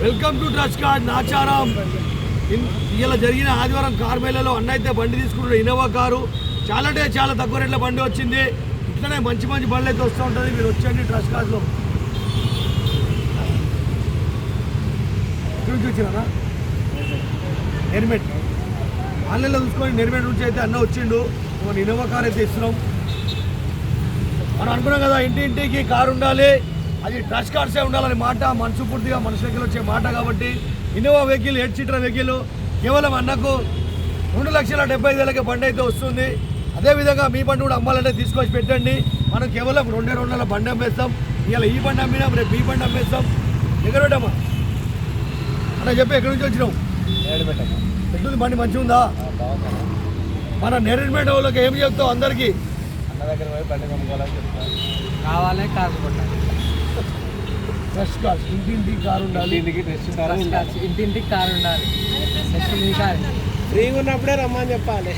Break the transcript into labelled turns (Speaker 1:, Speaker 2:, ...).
Speaker 1: Welcome to trust card Nacharam. ఇలా జరిగిన ఆదివారం కార్ మేళలో అన్న అయితే బండి తీసుకుంటున్న ఇన్నోవా కారు చాలా అంటే చాలా తక్కువ రేట్ల బండి వచ్చింది. ఇట్లనే మంచి మంచి బండ్లు అయితే వస్తూ ఉంటుంది. మీరు వచ్చండి ట్రస్ట్ కార్డ్లో. ఎక్కడి నుంచి వచ్చినా నెర్మెట్ ఆన్లైన్లో చూసుకొని నెర్మెట్ నుంచి అయితే అన్న వచ్చిండు. మన ఇన్నోవా కార్ అయితే ఇస్తున్నాం. మనం అనుకున్నాం కదా ఇంటింటికి కారు ఉండాలి, అది ట్రస్ట్ కార్డ్సే ఉండాలని మాట మనస్ఫూర్తిగా మనసు దగ్గర వచ్చే మాట. కాబట్టి ఇన్నోవా వెహికల్ 8 సీటర్ వెహికల్ కేవలం అన్నకు 2,75,000 బండి అయితే వస్తుంది. అదేవిధంగా మీ బండి కూడా అమ్మాలంటే తీసుకొచ్చి పెట్టండి. మనం కేవలం 2,200 బండి అమ్మేస్తాం. ఇలా ఈ బండి అమ్మినాం, రేపు ఈ బండి అమ్మేస్తాం. ఎక్కడ పెట్టమ్మా అన్న చెప్పి ఎక్కడి నుంచి వచ్చినావు? ఎట్లుంది బండి మంచిగా ఉందా? మన నెరవేట్ వాళ్ళకి ఏం చెప్తావు అందరికీ?
Speaker 2: అన్న దగ్గర పోయి బండి కొనుక్కోవాలని చెప్తాను.
Speaker 3: కావాలి కారు కొట్టాలి.
Speaker 1: ట్రస్ట్ కార్డ్స్ ఇంటింటికి కారు ఉండాలి.
Speaker 3: ఇంటింటికి కారు ఉండాలి.
Speaker 2: ఫ్రీగా ఉన్నప్పుడే రమ్మని చెప్పాలి.